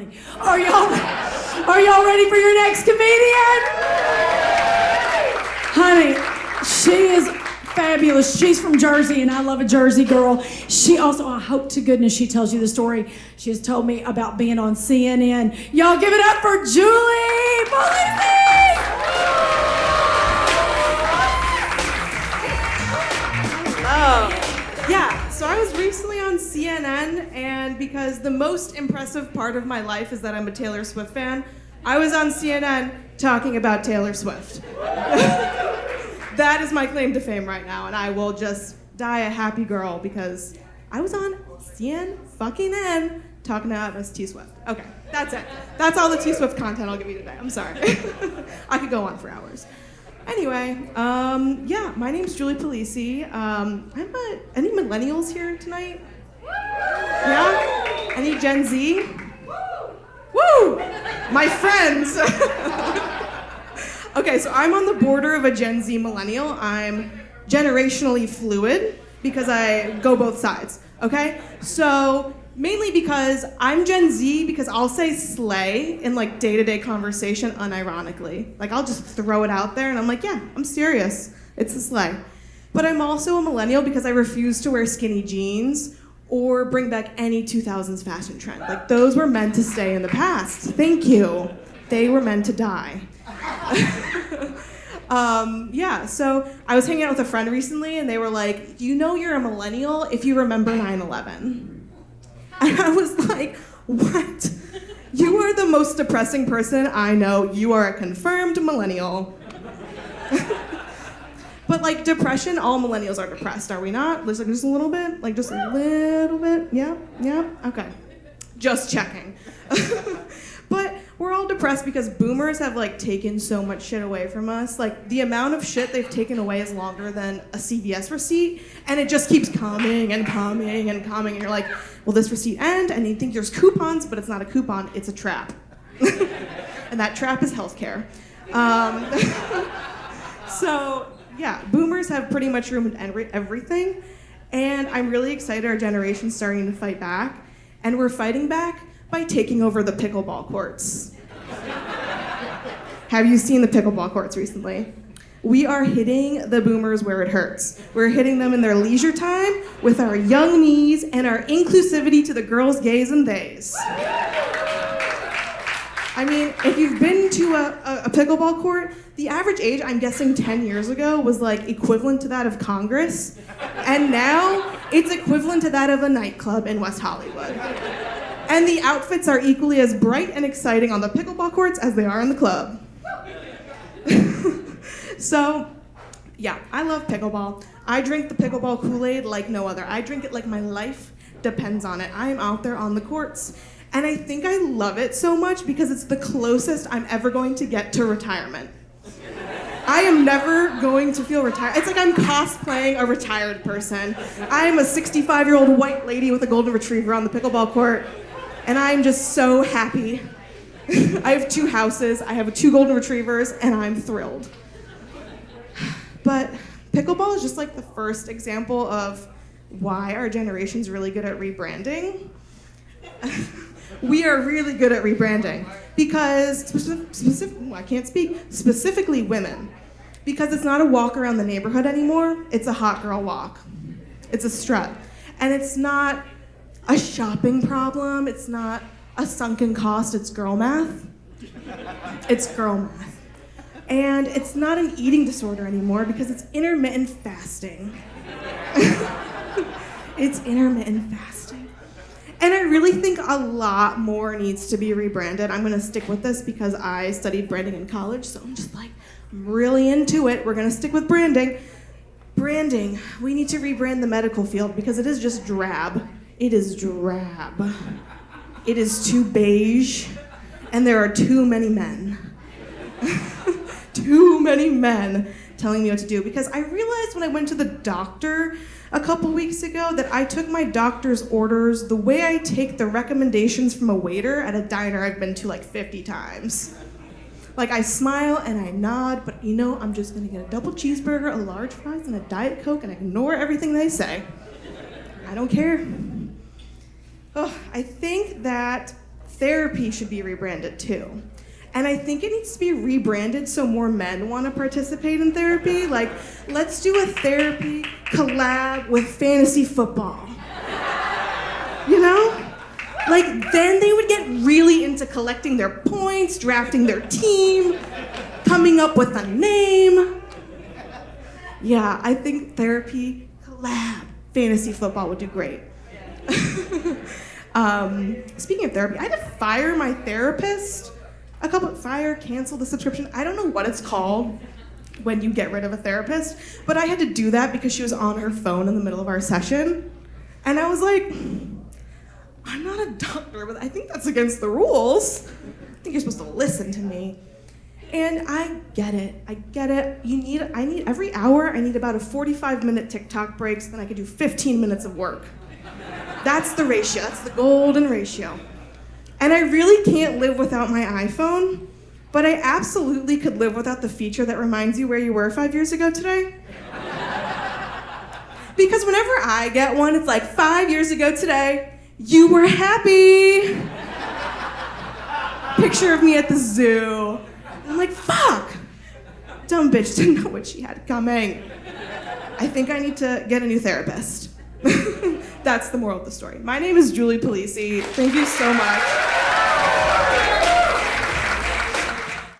family. Are y'all ready for your next comedian? Honey, she is fabulous. She's from Jersey, and I love a Jersey girl. She also, I hope to goodness she tells you the story she has told me about being on CNN. Y'all give it up for Juli Polise! Yeah, so I was recently on CNN, and because the most impressive part of my life is that I'm a Taylor Swift fan, I was on CNN talking about Taylor Swift. That is my claim to fame right now, and I will just die a happy girl because I was on CNN talking about Miss T Swift. Okay, that's it. That's all the T Swift content I'll give you today. I'm sorry. I could go on for hours. Anyway, yeah, my name's Juli Polise. Any millennials here tonight? Yeah? Any Gen Z? Woo! My friends! Okay, so I'm on the border of a Gen Z millennial. I'm generationally fluid because I go both sides, okay? So mainly because I'm Gen Z because I'll say slay in like day-to-day conversation unironically. Like I'll just throw it out there and I'm like, yeah, I'm serious. It's a slay. But I'm also a millennial because I refuse to wear skinny jeans or bring back any 2000s fashion trend. Like those were meant to stay in the past. Thank you. They were meant to die. Yeah, so I was hanging out with a friend recently and they were like, you know you're a millennial if you remember 9/11. And I was like, what? You are the most depressing person I know. You are a confirmed millennial. But like depression, all millennials are depressed, are we not? Just a little bit? Like just a little bit? Yeah? Yeah? Okay. Just checking. But we're all depressed because boomers have like taken so much shit away from us. Like the amount of shit they've taken away is longer than a CVS receipt, and it just keeps coming and coming and coming. And you're like, will this receipt end? And you think there's coupons, but it's not a coupon, it's a trap. And that trap is healthcare. So yeah, boomers have pretty much ruined everything, and I'm really excited our generation's starting to fight back, and we're fighting back by taking over the pickleball courts. Have you seen the pickleball courts recently? We are hitting the boomers where it hurts. We're hitting them in their leisure time with our young knees and our inclusivity to the girls, gays, and theys. I mean, if you've been to a pickleball court, the average age, I'm guessing 10 years ago, was like equivalent to that of Congress. And now it's equivalent to that of a nightclub in West Hollywood. And the outfits are equally as bright and exciting on the pickleball courts as they are in the club. So, yeah, I love pickleball. I drink the pickleball Kool-Aid like no other. I drink it like my life depends on it. I am out there on the courts. And I think I love it so much because it's the closest I'm ever going to get to retirement. I am never going to feel retired. It's like I'm cosplaying a retired person. I am a 65-year-old white lady with a golden retriever on the pickleball court. And I'm just so happy. I have 2 houses, I have 2 golden retrievers, and I'm thrilled. But pickleball is just like the first example of why our generation's really good at rebranding. We are really good at rebranding because specifically women. Because it's not a walk around the neighborhood anymore, it's a hot girl walk. It's a strut. And it's not a shopping problem, it's not a sunken cost, it's girl math. It's girl math. And it's not an eating disorder anymore because it's intermittent fasting. It's intermittent fasting. And I really think a lot more needs to be rebranded. I'm gonna stick with this because I studied branding in college, so I'm just like, I'm really into it. We're gonna stick with branding. Branding, we need to rebrand the medical field because it is just drab. It is drab. It is too beige, and there are too many men. Too many men telling me what to do because I realized when I went to the doctor a couple weeks ago that I took my doctor's orders the way I take the recommendations from a waiter at a diner I've been to like 50 times. Like I smile and I nod, but you know, I'm just gonna get a double cheeseburger, a large fries, and a Diet Coke and ignore everything they say. I don't care. Oh, I think that therapy should be rebranded too. And I think it needs to be rebranded so more men want to participate in therapy. Like, let's do a therapy collab with fantasy football. You know? Like, then they would get really into collecting their points, drafting their team, coming up with a name. Yeah, I think therapy collab fantasy football would do great. Speaking of therapy, I had to fire my therapist. Cancel the subscription. I don't know what it's called when you get rid of a therapist, but I had to do that because she was on her phone in the middle of our session. And I was like, I'm not a doctor, but I think that's against the rules. I think you're supposed to listen to me. And I get it. I need every hour, I need about a 45-minute TikTok break so then I can do 15 minutes of work. That's the ratio, that's the golden ratio. And I really can't live without my iPhone, but I absolutely could live without the feature that reminds you where you were 5 years ago today. Because whenever I get one, it's like 5 years ago today, you were happy. Picture of me at the zoo. And I'm like, fuck. Dumb bitch didn't know what she had coming. I think I need to get a new therapist. That's the moral of the story. My name is Juli Polise. Thank you so much.